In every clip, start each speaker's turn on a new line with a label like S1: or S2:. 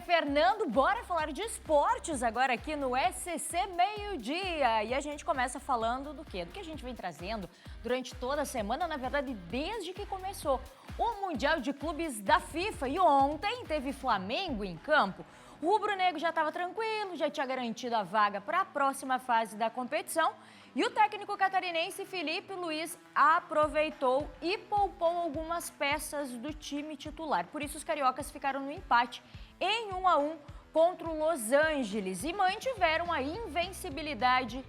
S1: é Fernando. Bora falar de esportes agora aqui no SCC Meio-Dia. E a gente começa falando do quê? Do que a gente vem trazendo durante toda a semana, na verdade, desde que começou o Mundial de Clubes da FIFA. E ontem teve Flamengo em campo. O rubro-negro já estava tranquilo, já tinha garantido a vaga para a próxima fase da competição. E o técnico catarinense Felipe Luiz aproveitou e poupou algumas peças do time titular. Por isso os cariocas ficaram no empate em 1-1 contra o Los Angeles e mantiveram a invencibilidade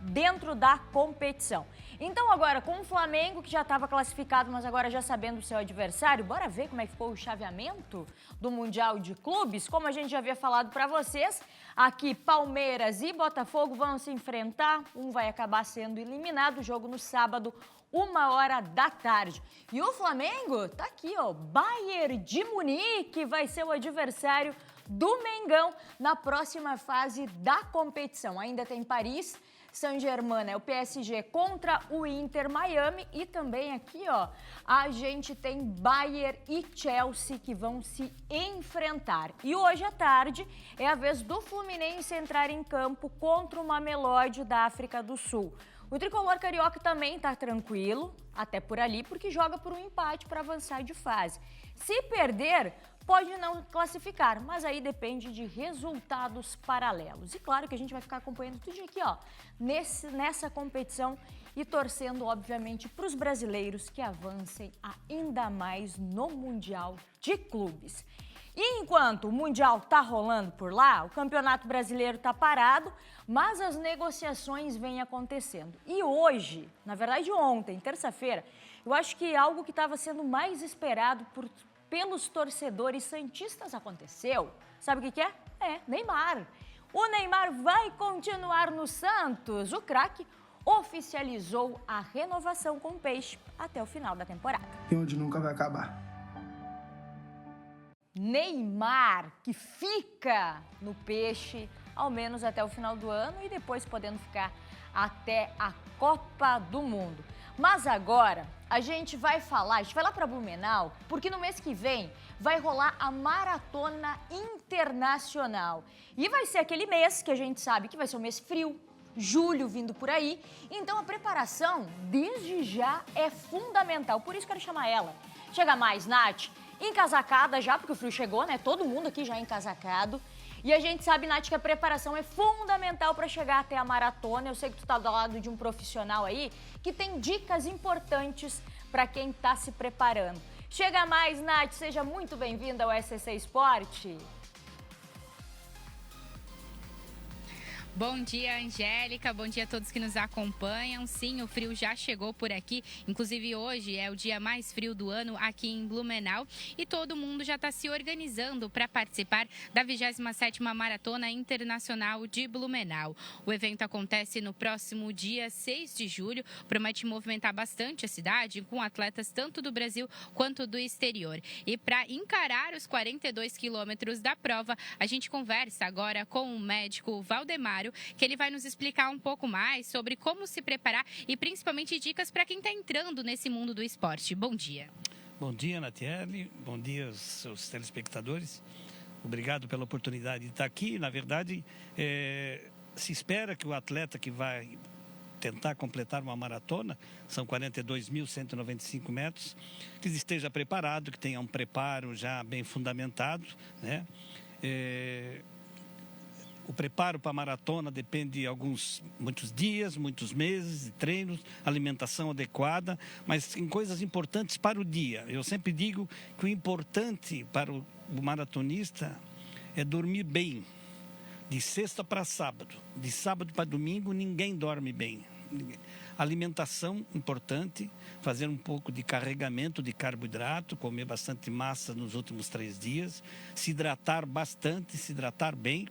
S1: dentro da competição. Então agora com o Flamengo, que já estava classificado, mas agora já sabendo o seu adversário, bora ver como é que ficou o chaveamento do Mundial de Clubes. Como a gente já havia falado para vocês, aqui Palmeiras e Botafogo vão se enfrentar, um vai acabar sendo eliminado, o jogo no sábado, 13h. E o Flamengo tá aqui, ó, Bayern de Munique vai ser o adversário do Mengão na próxima fase da competição. Ainda tem Paris Saint-Germain, o PSG contra o Inter Miami e também aqui, ó, a gente tem Bayern e Chelsea que vão se enfrentar. E hoje à tarde é a vez do Fluminense entrar em campo contra o Mamelodi da África do Sul. O tricolor carioca também tá tranquilo, até por ali, porque joga por um empate para avançar de fase. Se perder, pode não classificar, mas aí depende de resultados paralelos. E claro que a gente vai ficar acompanhando tudo aqui, ó, nessa competição e torcendo, obviamente, para os brasileiros que avancem ainda mais no Mundial de Clubes. E enquanto o Mundial tá rolando por lá, o Campeonato Brasileiro tá parado, mas as negociações vêm acontecendo. E hoje, na verdade ontem, terça-feira, eu acho que algo que estava sendo mais esperado pelos torcedores santistas aconteceu. Sabe o que é? É Neymar. O Neymar vai continuar no Santos. O craque oficializou a renovação com o Peixe até o final da temporada.
S2: E onde nunca vai acabar.
S1: Neymar, que fica no Peixe ao menos até o final do ano e depois podendo ficar até a Copa do Mundo. Mas agora a gente vai lá para Blumenau, porque no mês que vem vai rolar a Maratona Internacional. E vai ser aquele mês que a gente sabe que vai ser um mês frio, julho vindo por aí. Então a preparação desde já é fundamental, por isso quero chamar ela. Chega mais, Nath, encasacada já, porque o frio chegou, né? Todo mundo aqui já encasacado. E a gente sabe, Nath, que a preparação é fundamental para chegar até a maratona. Eu sei que tu tá do lado de um profissional aí que tem dicas importantes para quem tá se preparando. Chega mais, Nath, seja muito bem-vinda ao SCC Esporte.
S3: Bom dia, Angélica. Bom dia a todos que nos acompanham. Sim, o frio já chegou por aqui. Inclusive, hoje é o dia mais frio do ano aqui em Blumenau. E todo mundo já está se organizando para participar da 27ª Maratona Internacional de Blumenau. O evento acontece no próximo dia 6 de julho. Promete movimentar bastante a cidade, com atletas tanto do Brasil quanto do exterior. E para encarar os 42 quilômetros da prova, a gente conversa agora com o médico Valdemar, que ele vai nos explicar um pouco mais sobre como se preparar e principalmente dicas para quem está entrando nesse mundo do esporte. Bom dia.
S4: Bom dia, Natiele. Bom dia aos seus telespectadores. Obrigado pela oportunidade de estar aqui. Na verdade, se espera que o atleta que vai tentar completar uma maratona, são 42.195 metros, que esteja preparado, que tenha um preparo já bem fundamentado, né? O preparo para a maratona depende de muitos dias, muitos meses de treinos, alimentação adequada, mas em coisas importantes para o dia. Eu sempre digo que o importante para o maratonista é dormir bem, de sexta para sábado. De sábado para domingo ninguém dorme bem. Alimentação importante, fazer um pouco de carregamento de carboidrato, comer bastante massa nos últimos 3 dias, se hidratar bastante, se hidratar bem.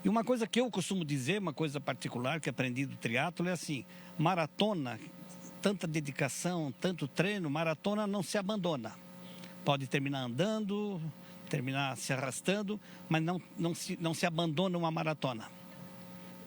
S4: E uma coisa que eu costumo dizer, uma coisa particular que aprendi do triatlo é assim: maratona, tanta dedicação, tanto treino, maratona não se abandona. Pode terminar andando, terminar se arrastando, mas não se abandona uma maratona.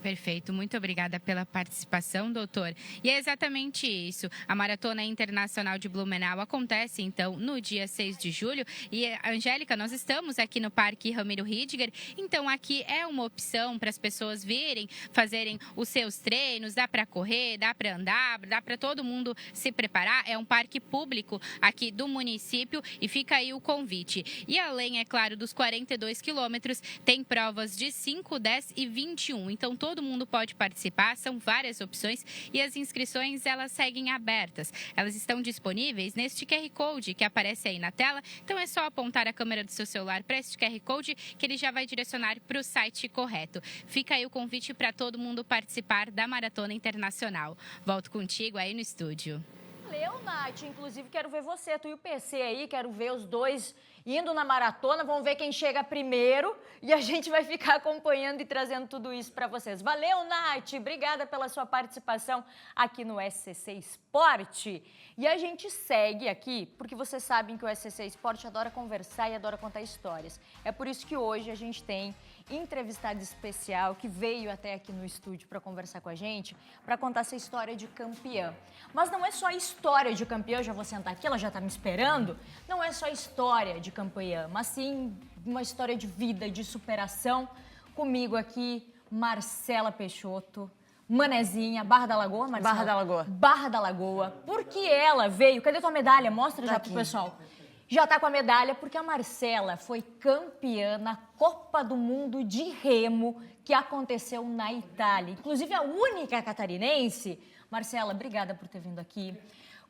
S3: Perfeito, muito obrigada pela participação, doutor. E é exatamente isso. A Maratona Internacional de Blumenau acontece, então, no dia 6 de julho. E, Angélica, nós estamos aqui no Parque Ramiro Ridger, então aqui é uma opção para as pessoas virem, fazerem os seus treinos, dá para correr, dá para andar, dá para todo mundo se preparar. É um parque público aqui do município e fica aí o convite. E além, é claro, dos 42 quilômetros, tem provas de 5, 10 e 21. Então, todo mundo pode participar, são várias opções e as inscrições, elas seguem abertas. Elas estão disponíveis neste QR Code que aparece aí na tela, então é só apontar a câmera do seu celular para este QR Code que ele já vai direcionar para o site correto. Fica aí o convite para todo mundo participar da Maratona Internacional. Volto contigo aí no estúdio.
S1: Valeu, Nath. Inclusive, quero ver você, tu e o PC aí, quero ver os dois indo na maratona, vamos ver quem chega primeiro e a gente vai ficar acompanhando e trazendo tudo isso para vocês. Valeu, Nath, obrigada pela sua participação aqui no SCC Esporte. E a gente segue aqui, porque vocês sabem que o SCC Esporte adora conversar e adora contar histórias. É por isso que hoje a gente tem entrevistado especial que veio até aqui no estúdio para conversar com a gente, para contar essa história de campeã. Mas não é só história de campeã, eu já vou sentar aqui, ela já está me esperando. Não é só história de campeã, mas sim uma história de vida, de superação. Comigo aqui, Marcela Peixoto, Manezinha, Barra da Lagoa, Marcela?
S5: Barra da Lagoa.
S1: Barra da Lagoa. Porque ela veio... Cadê tua medalha? Mostra já pro pessoal. Já tá com a medalha porque a Marcela foi campeã na Copa do Mundo de Remo que aconteceu na Itália. Inclusive a única catarinense. Marcela, obrigada por ter vindo aqui.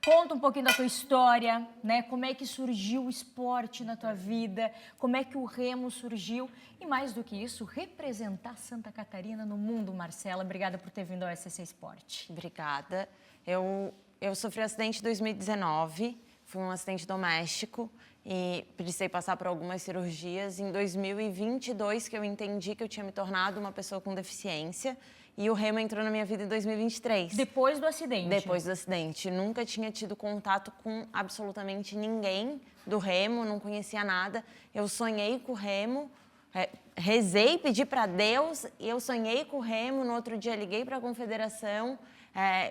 S1: Conta um pouquinho da tua história, né? Como é que surgiu o esporte na tua vida, como é que o remo surgiu e mais do que isso, representar Santa Catarina no mundo, Marcela. Obrigada por ter vindo ao SCC Esporte.
S5: Obrigada. Eu sofri um acidente em 2019, foi um acidente doméstico e precisei passar por algumas cirurgias. Em 2022 que eu entendi que eu tinha me tornado uma pessoa com deficiência. E o remo entrou na minha vida em 2023.
S1: Depois do acidente?
S5: Depois do acidente. Nunca tinha tido contato com absolutamente ninguém do remo, não conhecia nada. Eu sonhei com o remo, rezei, pedi para Deus, e eu sonhei com o remo. No outro dia liguei para a confederação,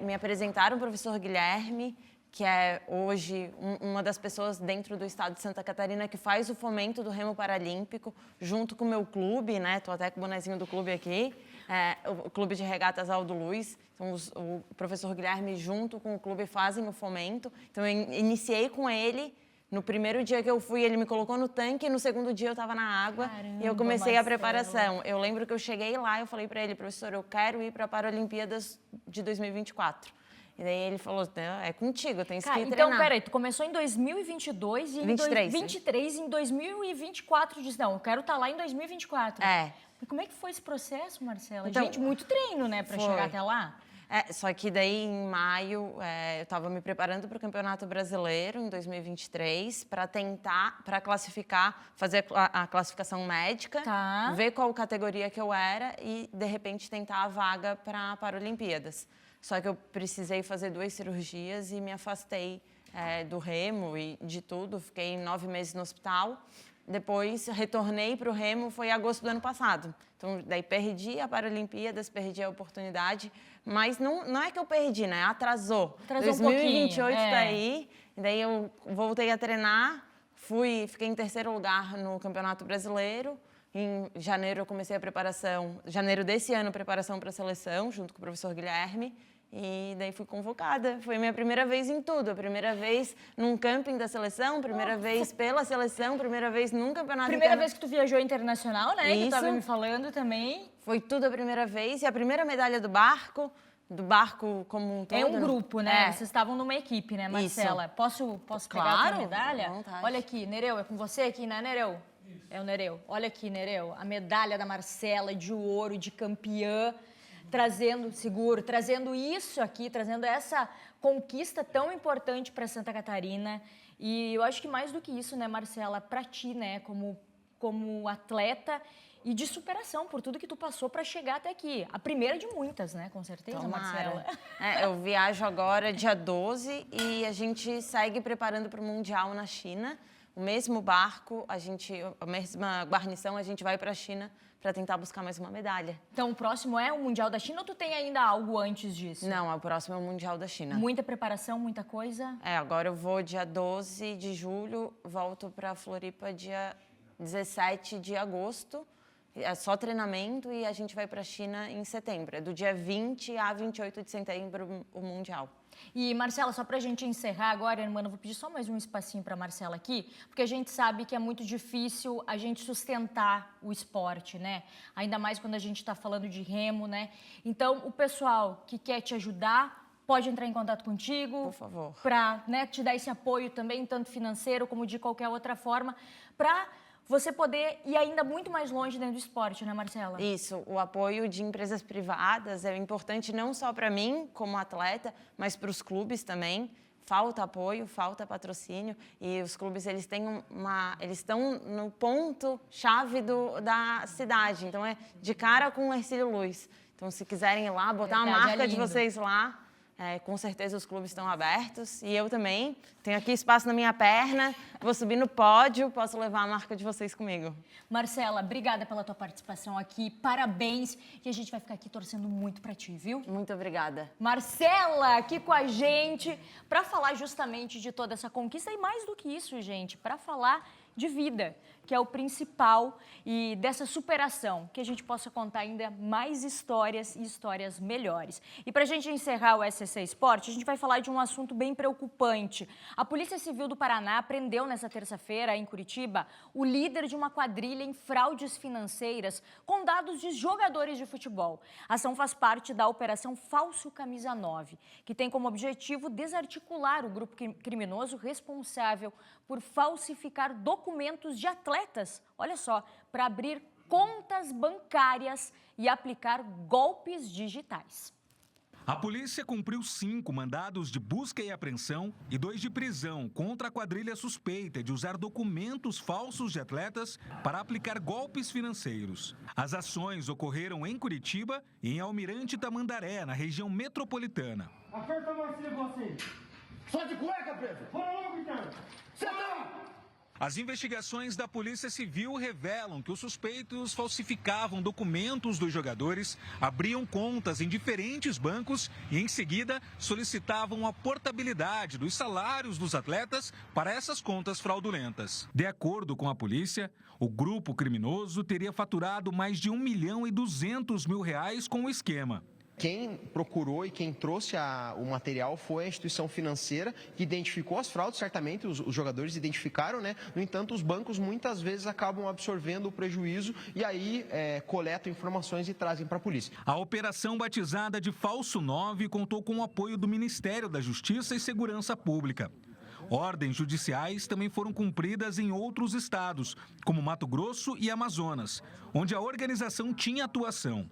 S5: me apresentaram o professor Guilherme, que é hoje uma das pessoas dentro do estado de Santa Catarina que faz o fomento do remo paralímpico, junto com o meu clube, né? Estou até com o bonezinho do clube aqui. O Clube de Regatas Aldo Luiz. Então, o professor Guilherme, junto com o clube, fazem o fomento. Então, eu iniciei com ele. No primeiro dia que eu fui, ele me colocou no tanque. E no segundo dia, eu estava na água. Caramba, e eu comecei a preparação. Eu lembro que eu cheguei lá e eu falei para ele, professor, eu quero ir para a Paralimpíadas de 2024. E daí ele falou, é contigo, tem que treinar.
S1: Então, peraí, tu começou em 2022 e em 2023 em 2024 disse, não, eu quero estar lá em 2024. E como é que foi esse processo, Marcela? Então, gente, muito treino, né, para chegar até lá?
S5: Só que daí, em maio, eu estava me preparando para o Campeonato Brasileiro, em 2023, para tentar, para classificar, fazer a classificação médica, ver qual categoria que eu era e, de repente, tentar a vaga para a Paralimpíadas. Só que eu precisei fazer 2 cirurgias e me afastei do remo e de tudo. Fiquei 9 meses no hospital. Depois, retornei para o remo, foi em agosto do ano passado. Então, daí perdi a Paralimpíadas, perdi a oportunidade. Mas não é que eu perdi, né? Atrasou. 2028 tá aí. Daí eu voltei a treinar, fiquei em 3º lugar no Campeonato Brasileiro. Em janeiro eu comecei a preparação, janeiro desse ano, preparação para a seleção, junto com o professor Guilherme. E daí fui convocada. Foi minha primeira vez em tudo. A primeira vez num camping da seleção, primeira vez pela seleção, primeira vez num campeonato
S1: Primeira vez que tu viajou internacional, né?
S5: Isso.
S1: Que tu tava me falando também.
S5: Foi tudo a primeira vez. E a primeira medalha do barco como um todo.
S1: É um grupo, né? Vocês estavam numa equipe, né, Marcela?
S5: Isso.
S1: Posso pegar a tua medalha? Olha aqui, Nereu, é com você aqui, né, Nereu? Isso. É o Nereu. Olha aqui, Nereu, a medalha da Marcela de ouro, de campeã. Trazendo isso aqui, trazendo essa conquista tão importante para Santa Catarina. E eu acho que mais do que isso, né, Marcela, para ti, né, como atleta e de superação por tudo que tu passou para chegar até aqui. A primeira de muitas, né, com certeza, Marcela.
S5: Eu viajo agora dia 12 e a gente segue preparando para o Mundial na China. O mesmo barco, a mesma guarnição, a gente vai para a China para tentar buscar mais uma medalha.
S1: Então, o próximo é o Mundial da China ou tu tem ainda algo antes disso?
S5: Não, o próximo é o Mundial da China.
S1: Muita preparação, muita coisa?
S5: Agora eu vou dia 12 de julho, volto para Floripa dia 17 de agosto. É só treinamento e a gente vai para a China em setembro. É do dia 20 a 28 de setembro o Mundial.
S1: E, Marcela, só para a gente encerrar agora, irmã, eu vou pedir só mais um espacinho para a Marcela aqui, porque a gente sabe que é muito difícil a gente sustentar o esporte, né? Ainda mais quando a gente está falando de remo, né? Então, o pessoal que quer te ajudar pode entrar em contato contigo.
S5: Por favor.
S1: Para, né, te dar esse apoio também, tanto financeiro como de qualquer outra forma, para você poder ir ainda muito mais longe dentro do esporte, né, Marcela?
S5: Isso, o apoio de empresas privadas é importante não só para mim, como atleta, mas para os clubes também. Falta apoio, falta patrocínio e os clubes eles estão no ponto-chave da cidade, então é de cara com o Hercílio Luz. Então, se quiserem ir lá, botar a marca de vocês lá, com certeza os clubes estão abertos e eu também. Tenho aqui espaço na minha perna, vou subir no pódio, posso levar a marca de vocês comigo.
S1: Marcela, obrigada pela tua participação aqui, parabéns e a gente vai ficar aqui torcendo muito pra ti, viu?
S5: Muito obrigada.
S1: Marcela aqui com a gente para falar justamente de toda essa conquista e mais do que isso, gente, para falar de vida, que é o principal, e dessa superação, que a gente possa contar ainda mais histórias e histórias melhores. E para a gente encerrar o SCC Esporte, a gente vai falar de um assunto bem preocupante. A Polícia Civil do Paraná prendeu nessa terça-feira, em Curitiba, o líder de uma quadrilha em fraudes financeiras com dados de jogadores de futebol. A ação faz parte da Operação Falso Camisa 9, que tem como objetivo desarticular o grupo criminoso responsável por falsificar documentos de atletas, olha só, para abrir contas bancárias e aplicar golpes digitais.
S6: A polícia cumpriu 5 mandados de busca e apreensão e 2 de prisão contra a quadrilha suspeita de usar documentos falsos de atletas para aplicar golpes financeiros. As ações ocorreram em Curitiba e em Almirante Tamandaré, na região metropolitana.
S2: Aperta a mão de vocês. Só de cueca, preso. Fora logo, então.
S6: As investigações da Polícia Civil revelam que os suspeitos falsificavam documentos dos jogadores, abriam contas em diferentes bancos e, em seguida, solicitavam a portabilidade dos salários dos atletas para essas contas fraudulentas. De acordo com a polícia, o grupo criminoso teria faturado mais de R$1.200.000 com o esquema.
S7: Quem procurou e quem trouxe o material foi a instituição financeira que identificou as fraudes, certamente os jogadores identificaram, né? No entanto, os bancos muitas vezes acabam absorvendo o prejuízo e aí coletam informações e trazem para a polícia.
S6: A operação batizada de Falso 9 contou com o apoio do Ministério da Justiça e Segurança Pública. Ordens judiciais também foram cumpridas em outros estados, como Mato Grosso e Amazonas, onde a organização tinha atuação.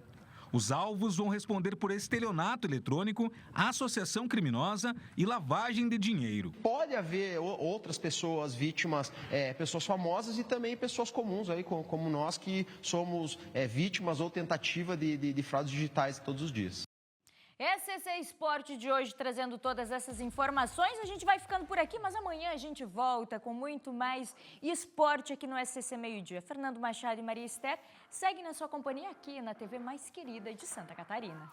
S6: Os alvos vão responder por estelionato eletrônico, associação criminosa e lavagem de dinheiro.
S7: Pode haver outras pessoas vítimas, pessoas famosas e também pessoas comuns, aí, como nós que somos vítimas ou tentativa de fraudes digitais todos os dias.
S1: SCC Esporte de hoje trazendo todas essas informações. A gente vai ficando por aqui, mas amanhã a gente volta com muito mais esporte aqui no SCC Meio-Dia. Fernando Machado e Maria Esther seguem na sua companhia aqui na TV mais querida de Santa Catarina.